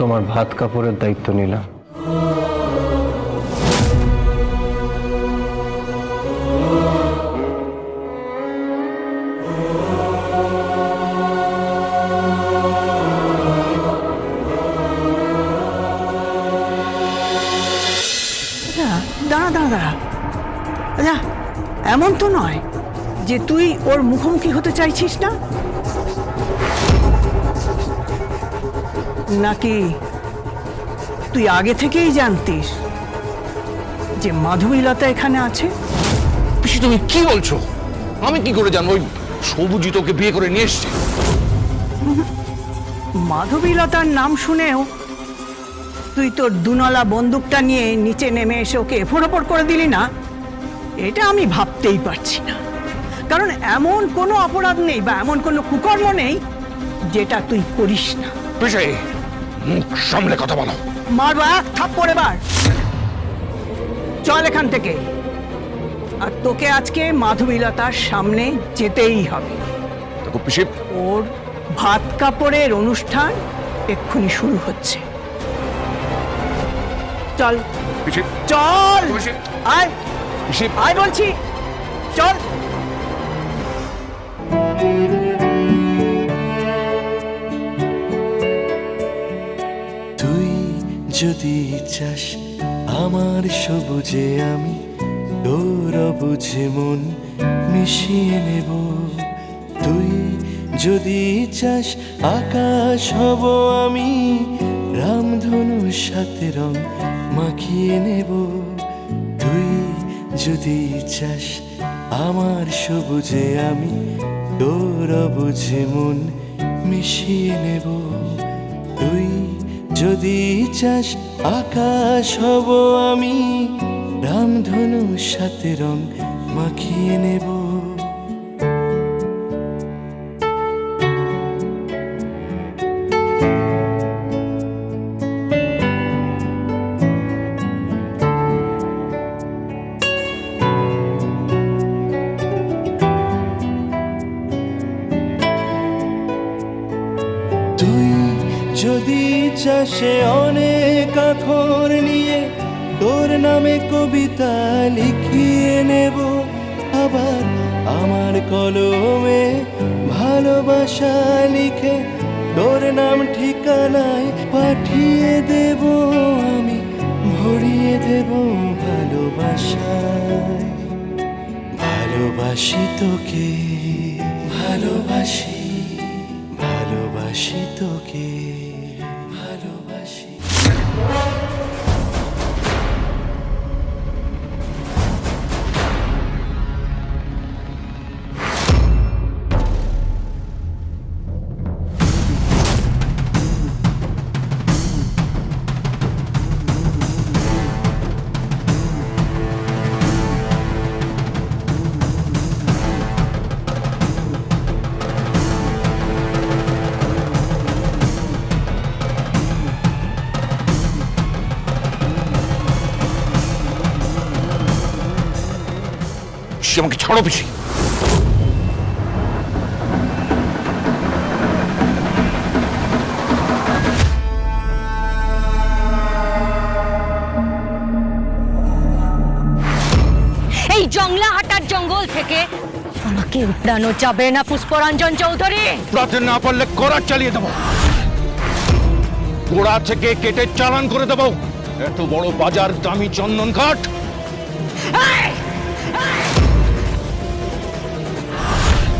তোমার ভাত কাপড়ের দায়িত্ব নিলাম। দাঁড়া দাঁড়া দাঁড়া, আচ্ছা এমন তো নয় যে তুই ওর মুখোমুখি হতে চাইছিস না, নাকি তুই আগে থেকেই জানতিস যে মাধবীলতা এখানে আছে? পিসি তুমি কি বলছো? আমি কি করে জানবো? ওই সবুজি তোকে বিয়ে করে নিয়ে এসছে। মাধবীলতার নাম শুনেও তুই তোর দুনলা বন্দুকটা নিয়ে নিচে নেমে এসে ওকে এফোড় করে দিলি না, এটা আমি ভাবতেই পারছি না। কারণ এমন কোনো অপরাধ নেই বা এমন কোনো কুকর্ম নেই যেটা তুই করিস না। পিসি মুখ সামলে কথা বলো। মারবো এক থাপ্পড় এবার। চল এখান থেকে, আর তোকে আজকে মাধবীলতার সামনে যেতেই হবে। দেখো পিসি, ওর ভাত কাপড়ের অনুষ্ঠান এক্ষুনি শুরু হচ্ছে। চল পিসি, চল, পিসি, আয় পিসি, আয় বলছি, চল। তুই যদি চাস আমার সবুজে আমি তোর বুঝে মন মিশিয়ে নেব। তুই যদি চাস আকাশ হব আমি রামধনুর সাথে রং মাখিয়ে নেব। তুই যদি চাস আমার সবুজে আমি তোর বুঝে মন মিশিয়ে নেব। তুই যদি চাস আকাশ হব আমি রামধনুর সাথে রং মাখিয়ে নেব। তুই যদি চাষে অনেক আখর নিয়ে তোর নামে কবিতা লিখিয়ে নেব। আবার আমার কলমে ভালোবাসা লিখে তোর নাম ঠিকানায় পাঠিয়ে দেব। আমি ভরিয়ে দেব ভালোবাসায়। ভালোবাসি তোকে, ভালোবাসি, ভালোবাসি তোকে, ভালোবাসি। আমাকে ছাড়ো পিসি। এই জংলাহাটার জঙ্গল থেকে আমাকে উড়ানো যাবে না পুষ্পরঞ্জন চৌধুরী। রাতে না পারলে করার চালিয়ে দেবো, গোড়া থেকে কেটে চালান করে দেবো। এত বড় বাজার, দামি চন্দন কাঠ।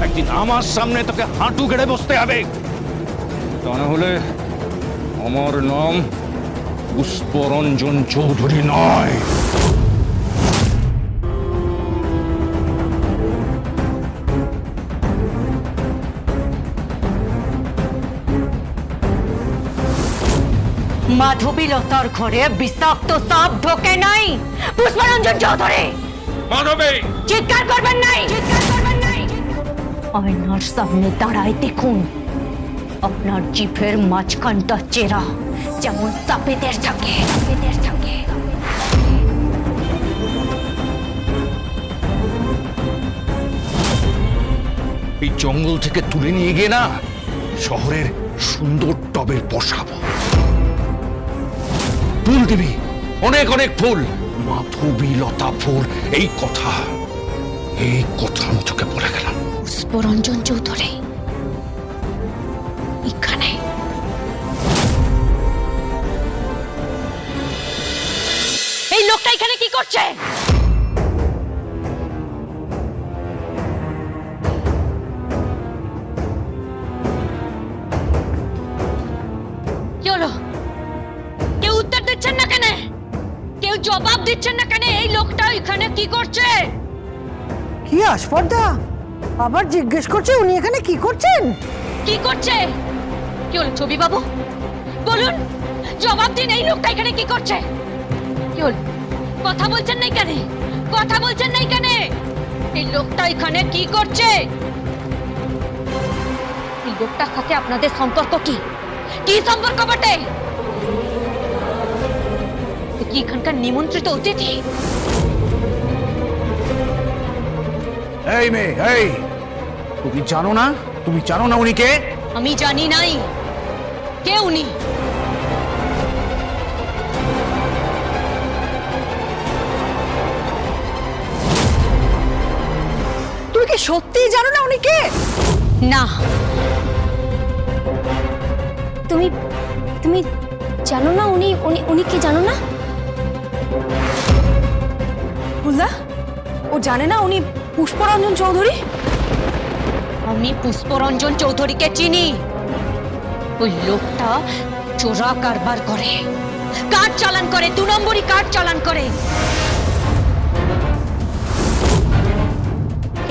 একদিন আমার সামনে তোকে হাঁটু গেড়ে বসতে হবে, তা না হলে আমার নাম পুষ্পরঞ্জন চৌধুরী নয়। মাধবীলতার ঘরে বিষাক্ত সাপ ঢোকে নাই পুষ্পরঞ্জন চৌধুরী। মাধবী, চিৎকার করবেন নাই, চিৎকার করবেন নাই। আয়নার সামনে দাঁড়ায় দেখুন আপনার জিভের মাঝখানটা চেরা যেমন সাপেদের থাকে, সাপেদের থাকে। এই জঙ্গল থেকে তুলে নিয়ে গিয়ে না শহরের সুন্দর টবে বসাবো। ফুল দিবি, অনেক অনেক ফুল, মাধবী লতা ফুল। এই কথা আমি তোকে বলে গেলাম। পুষ্পরঞ্জন চৌধুরী এখানে? এই লোকটা এখানে কি করছে? কি হলো? কেউ উত্তর দিচ্ছেন না কেন? কেউ জবাব দিচ্ছেন না কেন? এই লোকটা এখানে কি করছে? কি আস্পর্ধা, আবার জিজ্ঞেস করছে উনি এখানে কি করছেন। কি করছে? কি হলো ছবি বাবু, বলুন, জবাব দিন। এই লোকটা এখানে কি করছে? কি হলো? কথা বলছেন না কেন? কথা বলছেন না কেন? এই লোকটা এখানে কি করছে? এই লোকটার সাথে আপনাদের সম্পর্ক কি? কি সম্পর্ক বটে? কি এখানকার নিমন্ত্রিত অতিথি? এই মেয়ে, এই তুমি জানো না? তুমি জানো না উনি কে? আমি জানি নাই কে উনি। তুই কি সত্যিই জানো না উনি কে? না। তুমি তুমি জানো না উনি উনি উনি কি জানো না? বুঝলা, ও জানে না উনি পুষ্পরঞ্জন চৌধুরী? আমি পুষ্পরঞ্জন চৌধুরীকে চিনি। ওই লোকটা চোরা কারবার করে, কার্ড চালান করে, 2 নম্বরই কার্ড চালান করে।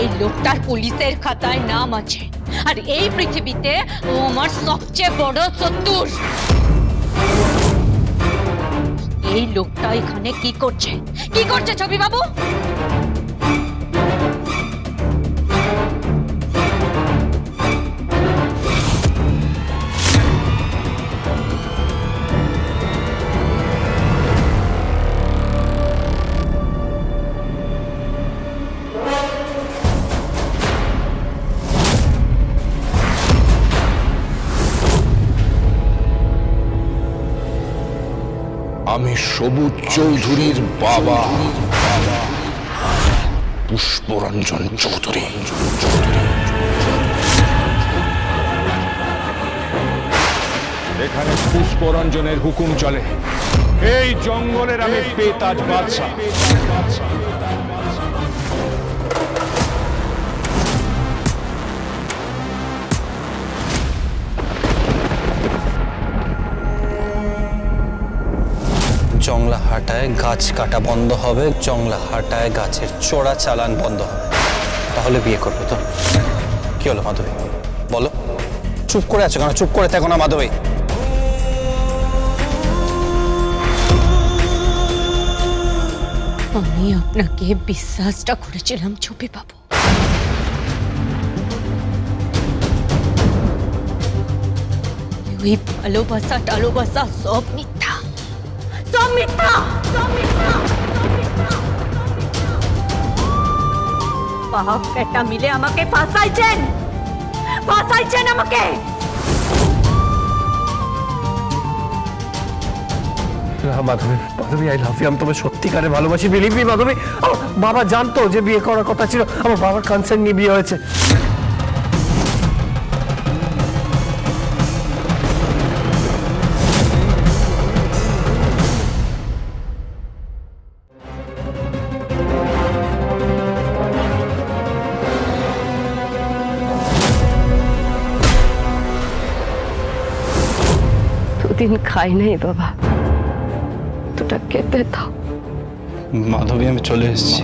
এই লোকটার পুলিশের খাতায় নাম আছে, আর এই পৃথিবীতে ও আমার সবচেয়ে বড় শত্রু। এই লোকটা এখানে কি করছে? কি করছে ছবি বাবু? আমি সবুজ চৌধুরীর বাবা, পুষ্পরঞ্জন চৌধুরী। এখানে পুষ্পরঞ্জনের হুকুম চলে। এই জঙ্গলের আমি বেতাজ বাদশা। জংলা হাটায় গাছ কাটা বন্ধ হবে, জংলা হাটায় গাছের চোরা চালান বন্ধ হবে, তাহলে বিয়ে করবে তো? কি হলো মাধবী, বলো? চুপ করে আছো কেন? চুপ করে থাকো না মাধবী। আমি আপনাকে বিশ্বাসটা করেছিলাম ছবি বাবু। ওই ভালোবাসা টালোবাসা সব মিথ্যা, সব মিথ্যা, সব মিথ্যা। বাপ বেটা মিলে আমাকে ফাঁসাইছেন, ফাঁসাইছেন আমাকে। মাধবী, মাধবী, আই লাভ ইউ। আমি তোমায় সত্যিকারে ভালোবাসি, বিলিভ মি মাধবী। আমার বাবা জানতো যে বিয়ে করার কথা ছিল, আমার বাবার কনসেন্ট নিয়ে বিয়ে হয়েছে। দুদিন খাই নাই বাবা, দুটা খেতে দাও। মাধবী, আমি চলে এসেছি।